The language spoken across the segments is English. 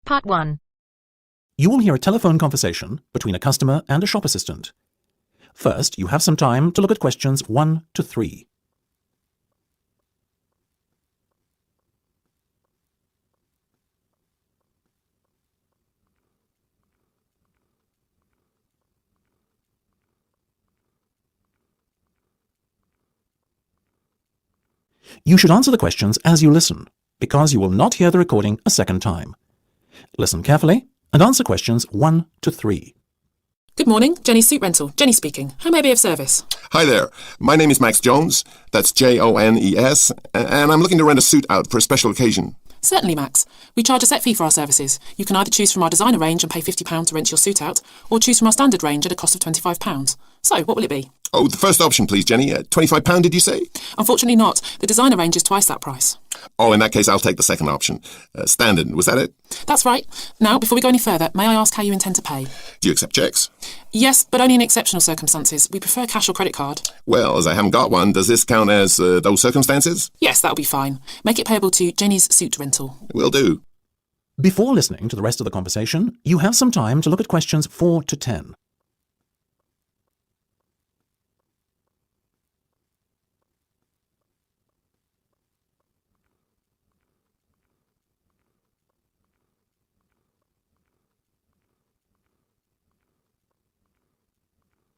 Part 1. You will hear a telephone conversation between a customer and a shop assistant. First, you have some time to look at questions 1 to 3. You should answer the questions as you listen, because you will not hear the recording a second time. Listen carefully and answer questions 1 to 3. Good morning, Jenny's Suit Rental. Jenny speaking. How may I be of service? Hi there. My name is Max Jones. That's Jones, and I'm looking to rent a suit out for a special occasion. Certainly, Max. We charge a set fee for our services. You can either choose from our designer range and pay £50 to rent your suit out, or choose from our standard range at a cost of £25. So, what will it be? Oh, the first option, please, Jenny. £25, did you say? Unfortunately not. The designer range is twice that price. Oh, in that case, I'll take the second option. Standard, was that it? That's right. Now, before we go any further, may I ask how you intend to pay? Do you accept checks? Yes, but only in exceptional circumstances. We prefer cash or credit card. Well, as I haven't got one, does this count as those circumstances? Yes, that'll be fine. Make it payable to Jenny's Suit Rental. Will do. Before listening to the rest of the conversation, you have some time to look at questions 4 to 10.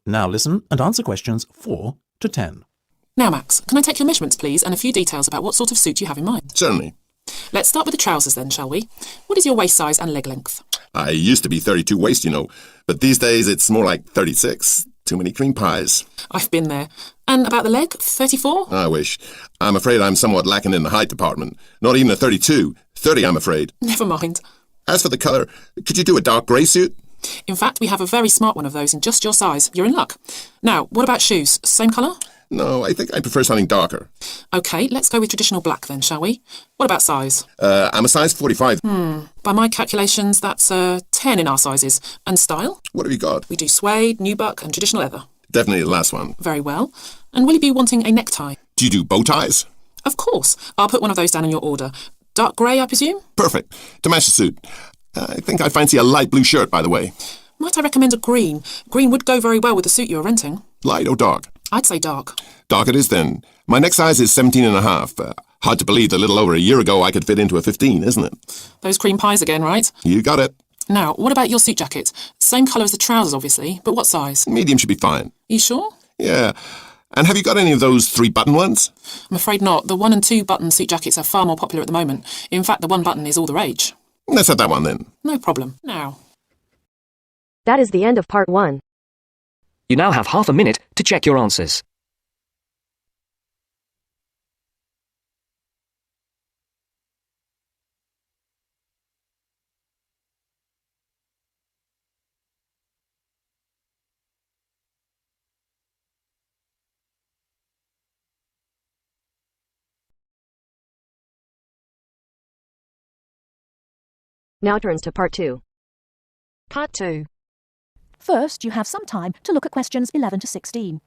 Now listen and answer questions 4 to 10. Now, Max, can I take your measurements, please, and a few details about what sort of suit you have in mind? Certainly. Let's start with the trousers then, shall we? What is your waist size and leg length? I used to be 32 waist, you know, but these days it's more like 36. Too many cream pies. I've been there. And about the leg, 34? I wish. I'm afraid I'm somewhat lacking in the height department. Not even a 32. 30, I'm afraid. Never mind. As for the colour, could you do a dark grey suit? In fact, we have a very smart one of those in just your size. You're in luck. Now, what about shoes? Same colour? No, I think I prefer something darker. OK, let's go with traditional black then, shall we? What about size? I'm a size 45. By my calculations, that's 10 in our sizes. And style? What have you got? We do suede, nubuck and traditional leather. Definitely the last one. Very well. And will you be wanting a necktie? Do you do bow ties? Of course. I'll put one of those down in your order. Dark grey, I presume? Perfect. To match the suit. I think I fancy a light blue shirt, by the way. Might I recommend a green? Green would go very well with the suit you're renting. Light or dark? I'd say dark. Dark it is then. My neck size is 17 and a half. Hard to believe that a little over a year ago I could fit into a 15, isn't it? Those cream pies again, right? You got it. Now, what about your suit jacket? Same colour as the trousers, obviously, but what size? Medium should be fine. You sure? Yeah. And have you got any of those 3-button ones? I'm afraid not. The 1 and 2 button suit jackets are far more popular at the moment. In fact, the 1 button is all the rage. Let's have that one then. No problem. Now. That is the end of Part 1. You now have half a minute to check your answers. Now turns to Part 2. Part 2. First, you have some time to look at questions 11 to 16.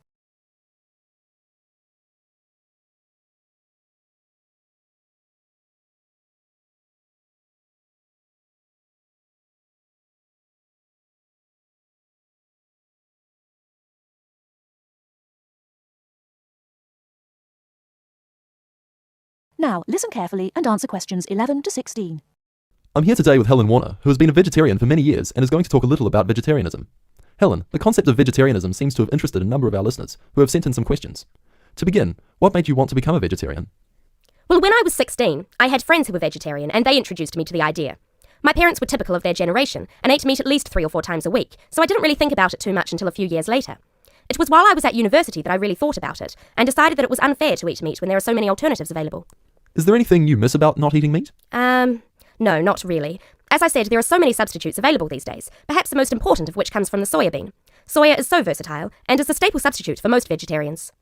Now, listen carefully and answer questions 11 to 16. I'm here today with Helen Warner, who has been a vegetarian for many years and is going to talk a little about vegetarianism. Helen, the concept of vegetarianism seems to have interested a number of our listeners who have sent in some questions. To begin, what made you want to become a vegetarian? Well, when I was 16, I had friends who were vegetarian and they introduced me to the idea. My parents were typical of their generation and ate meat at least 3 or 4 times a week, so I didn't really think about it too much until a few years later. It was while I was at university that I really thought about it and decided that it was unfair to eat meat when there are so many alternatives available. Is there anything you miss about not eating meat? No, not really. As I said, there are so many substitutes available these days, perhaps the most important of which comes from the soya bean. Soya is so versatile and is the staple substitute for most vegetarians.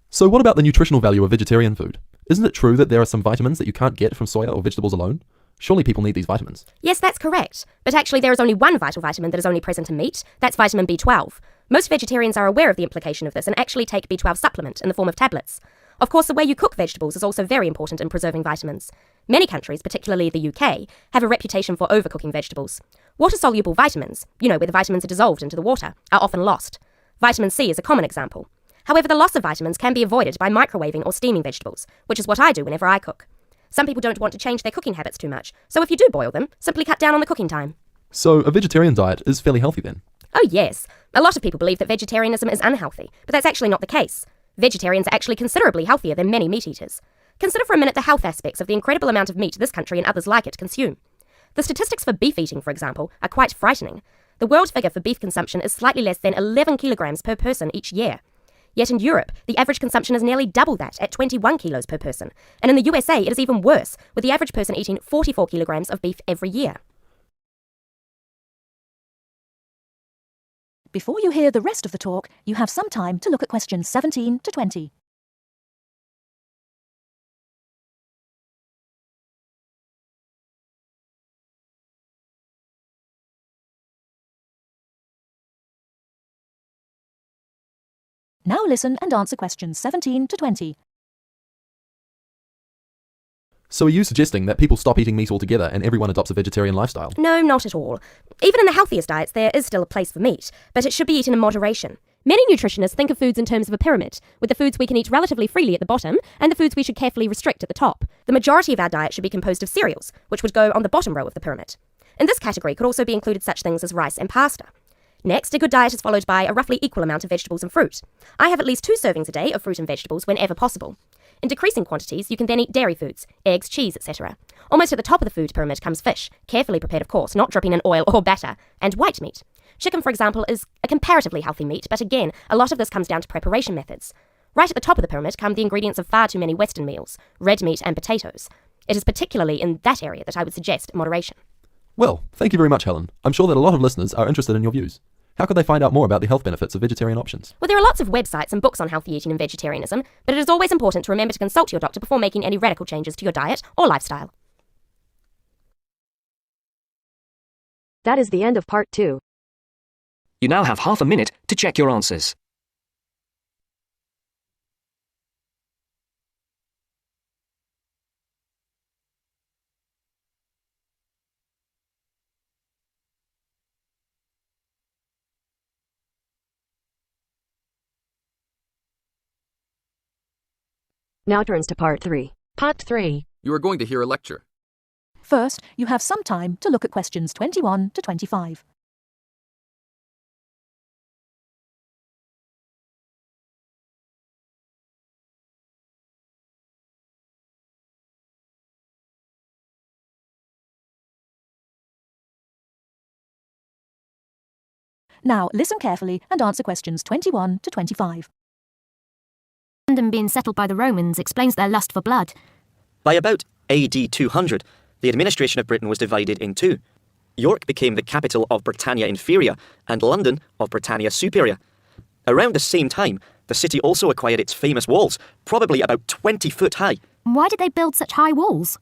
So what about the nutritional value of vegetarian food? Isn't it true that there are some vitamins that you can't get from soya or vegetables alone? Surely people need these vitamins. Yes, that's correct. But actually there is only one vital vitamin that is only present in meat. That's vitamin B12. Most vegetarians are aware of the implication of this and actually take B12 supplement in the form of tablets. Of course, the way you cook vegetables is also very important in preserving vitamins. Many countries, particularly the UK, have a reputation for overcooking vegetables. Water-soluble vitamins, where the vitamins are dissolved into the water, are often lost. Vitamin C is a common example. However, the loss of vitamins can be avoided by microwaving or steaming vegetables, which is what I do whenever I cook. Some people don't want to change their cooking habits too much, so if you do boil them, simply cut down on the cooking time. So a vegetarian diet is fairly healthy then? Oh yes, a lot of people believe that vegetarianism is unhealthy, but that's actually not the case. Vegetarians are actually considerably healthier than many meat eaters. Consider for a minute the health aspects of the incredible amount of meat this country and others like it consume. The statistics for beef eating, for example, are quite frightening. The world figure for beef consumption is slightly less than 11 kilograms per person each year. Yet in Europe, the average consumption is nearly double that at 21 kilos per person. And in the USA, it is even worse, with the average person eating 44 kilograms of beef every year. Before you hear the rest of the talk, you have some time to look at questions 17 to 20. Now listen and answer questions 17 to 20. So are you suggesting that people stop eating meat altogether and everyone adopts a vegetarian lifestyle? No, not at all. Even in the healthiest diets, there is still a place for meat, but it should be eaten in moderation. Many nutritionists think of foods in terms of a pyramid, with the foods we can eat relatively freely at the bottom and the foods we should carefully restrict at the top. The majority of our diet should be composed of cereals, which would go on the bottom row of the pyramid. In this category could also be included such things as rice and pasta. Next, a good diet is followed by a roughly equal amount of vegetables and fruit. I have at least 2 servings a day of fruit and vegetables whenever possible. In decreasing quantities, you can then eat dairy foods, eggs, cheese, etc. Almost at the top of the food pyramid comes fish, carefully prepared of course, not dripping in oil or batter, and white meat. Chicken, for example, is a comparatively healthy meat, but again, a lot of this comes down to preparation methods. Right at the top of the pyramid come the ingredients of far too many Western meals, red meat and potatoes. It is particularly in that area that I would suggest moderation. Well, thank you very much, Helen. I'm sure that a lot of listeners are interested in your views. How could they find out more about the health benefits of vegetarian options? Well, there are lots of websites and books on healthy eating and vegetarianism, but it is always important to remember to consult your doctor before making any radical changes to your diet or lifestyle. That is the end of part 2. You now have half a minute to check your answers. Now turns to part 3. Part 3. You are going to hear a lecture. First, you have some time to look at questions 21 to 25. Now listen carefully and answer questions 21 to 25. London being settled by the Romans explains their lust for blood. By about AD 200, the administration of Britain was divided in two. York became the capital of Britannia Inferior and London of Britannia Superior. Around the same time, the city also acquired its famous walls, probably about 20 foot high. Why did they build such high walls?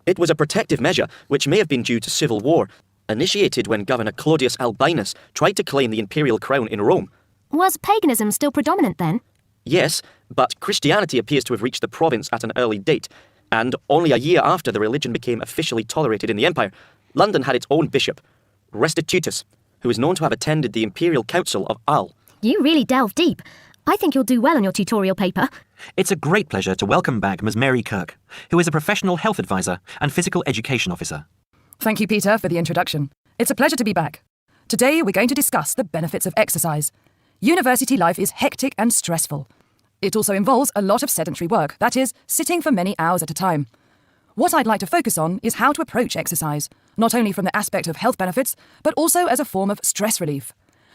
It was a protective measure which may have been due to civil war, initiated when Governor Claudius Albinus tried to claim the imperial crown in Rome. Was paganism still predominant then? Yes, but Christianity appears to have reached the province at an early date, and only a year after the religion became officially tolerated in the empire, London had its own bishop, Restitutus, who is known to have attended the imperial council of Arles. You really delve deep. I think you'll do well on your tutorial paper. It's a great pleasure to welcome back Ms. Mary Kirk, who is a professional health advisor and physical education officer. Thank you, Peter, for the introduction. It's a pleasure to be back. Today, we're going to discuss the benefits of exercise. University life is hectic and stressful. It also involves a lot of sedentary work, that is, sitting for many hours at a time. What I'd like to focus on is how to approach exercise, not only from the aspect of health benefits, but also as a form of stress relief.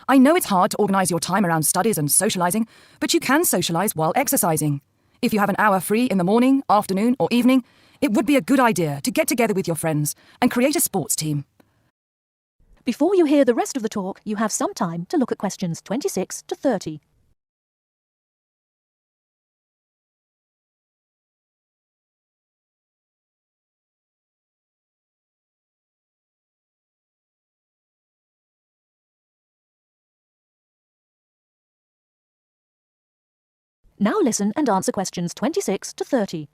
I know it's hard to organise your time around studies and socialising, but you can socialise while exercising. If you have an hour free in the morning, afternoon or evening, it would be a good idea to get together with your friends and create a sports team. Before you hear the rest of the talk, you have some time to look at questions 26 to 30. Now listen and answer questions 26 to 30.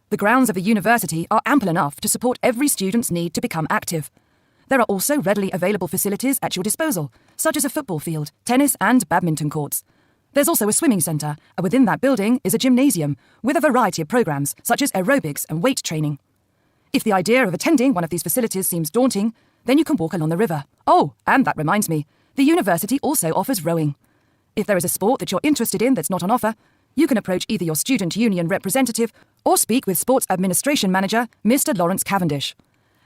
The grounds of a university are ample enough to support every student's need to become active. There are also readily available facilities at your disposal, such as a football field, tennis and badminton courts. There's also a swimming centre, and within that building is a gymnasium with a variety of programmes, such as aerobics and weight training. If the idea of attending one of these facilities seems daunting, then you can walk along the river. Oh, and that reminds me, the university also offers rowing. If there is a sport that you're interested in that's not on offer, you can approach either your student union representative or speak with Sports Administration Manager Mr. Lawrence Cavendish.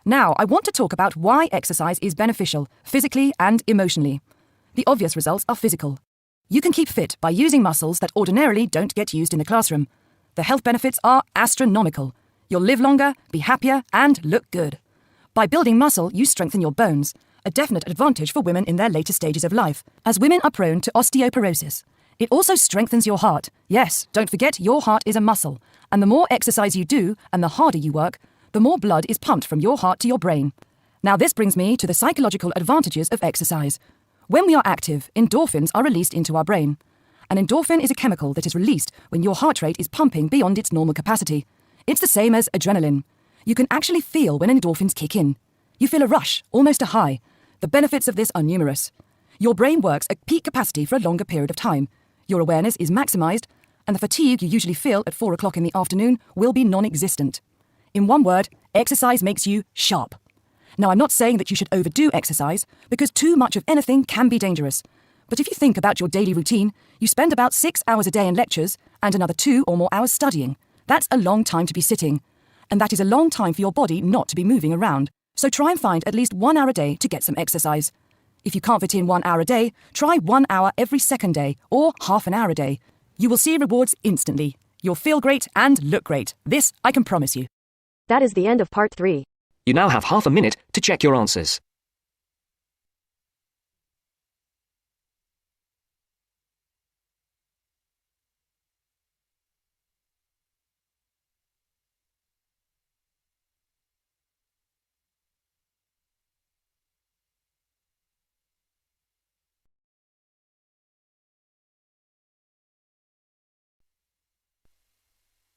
Now, I want to talk about why exercise is beneficial, physically and emotionally. The obvious results are physical. You can keep fit by using muscles that ordinarily don't get used in the classroom. The health benefits are astronomical. You'll live longer, be happier, and look good. By building muscle, you strengthen your bones, a definite advantage for women in their later stages of life, as women are prone to osteoporosis. It also strengthens your heart. Yes, don't forget your heart is a muscle, and the more exercise you do and the harder you work, the more blood is pumped from your heart to your brain. Now this brings me to the psychological advantages of exercise. When we are active, endorphins are released into our brain. An endorphin is a chemical that is released when your heart rate is pumping beyond its normal capacity. It's the same as adrenaline. You can actually feel when endorphins kick in. You feel a rush, almost a high. The benefits of this are numerous. Your brain works at peak capacity for a longer period of time. Your awareness is maximised, and the fatigue you usually feel at 4 o'clock in the afternoon will be non-existent. In one word, exercise makes you sharp. Now, I'm not saying that you should overdo exercise, because too much of anything can be dangerous. But if you think about your daily routine, you spend about 6 hours a day in lectures and another 2 or more hours studying. That's a long time to be sitting. And that is a long time for your body not to be moving around. So try and find at least 1 hour a day to get some exercise. If you can't fit in 1 hour a day, try 1 hour every second day or half an hour a day. You will see rewards instantly. You'll feel great and look great. This I can promise you. That is the end of part 3. You now have half a minute to check your answers.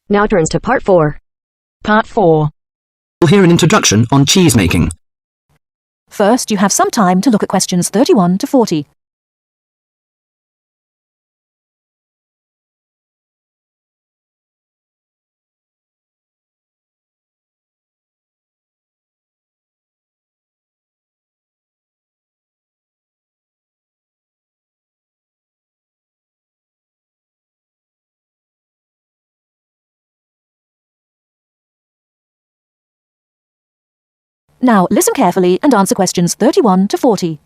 Now turns to part 4. Part 4. We'll hear an introduction on cheese making. First, you have some time to look at questions 31 to 40. Now, listen carefully and answer questions 31 to 40.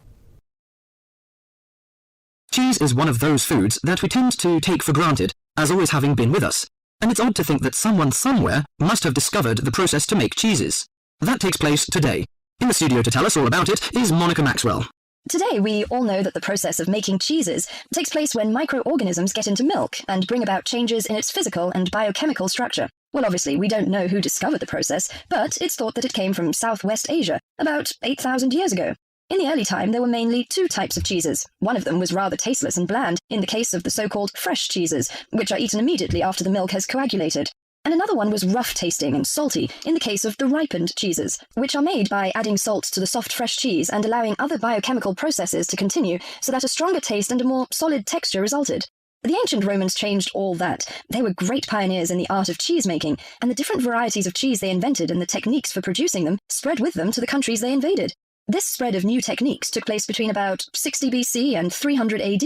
Cheese is one of those foods that we tend to take for granted as always having been with us, and it's odd to think that someone somewhere must have discovered the process to make cheeses. That takes place today. In the studio to tell us all about it is Monica Maxwell. Today, we all know that the process of making cheeses takes place when microorganisms get into milk and bring about changes in its physical and biochemical structure. Well, obviously, we don't know who discovered the process, but it's thought that it came from Southwest Asia about 8,000 years ago. In the early time, there were mainly 2 types of cheeses. One of them was rather tasteless and bland, in the case of the so-called fresh cheeses, which are eaten immediately after the milk has coagulated. And another one was rough-tasting and salty, in the case of the ripened cheeses, which are made by adding salt to the soft fresh cheese and allowing other biochemical processes to continue so that a stronger taste and a more solid texture resulted. The ancient Romans changed all that. They were great pioneers in the art of cheese making, and the different varieties of cheese they invented and the techniques for producing them spread with them to the countries they invaded. This spread of new techniques took place between about 60 BC and 300 AD.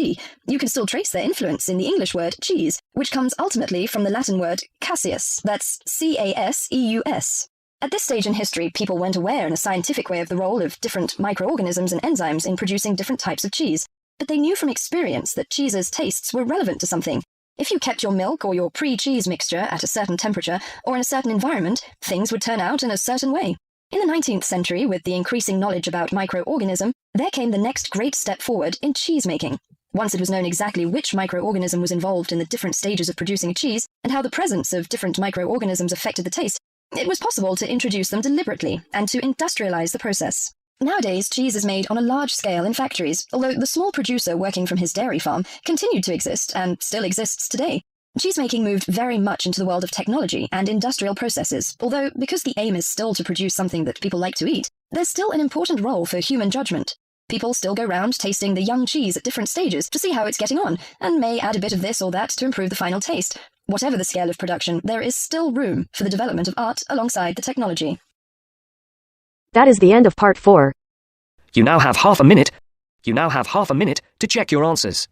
You can still trace their influence in the English word cheese, which comes ultimately from the Latin word caseus, that's C-A-S-E-U-S. At this stage in history, people weren't aware in a scientific way of the role of different microorganisms and enzymes in producing different types of cheese. But they knew from experience that cheese's tastes were relevant to something. If you kept your milk or your pre-cheese mixture at a certain temperature or in a certain environment, things would turn out in a certain way. In the 19th century, with the increasing knowledge about microorganism, there came the next great step forward in cheese making. Once it was known exactly which microorganism was involved in the different stages of producing a cheese and how the presence of different microorganisms affected the taste, it was possible to introduce them deliberately and to industrialize the process. Nowadays, cheese is made on a large scale in factories, although the small producer working from his dairy farm continued to exist and still exists today. Cheesemaking moved very much into the world of technology and industrial processes, although because the aim is still to produce something that people like to eat, there's still an important role for human judgment. People still go round tasting the young cheese at different stages to see how it's getting on, and may add a bit of this or that to improve the final taste. Whatever the scale of production, there is still room for the development of art alongside the technology. That is the end of part 4. You now have half a minute to check your answers.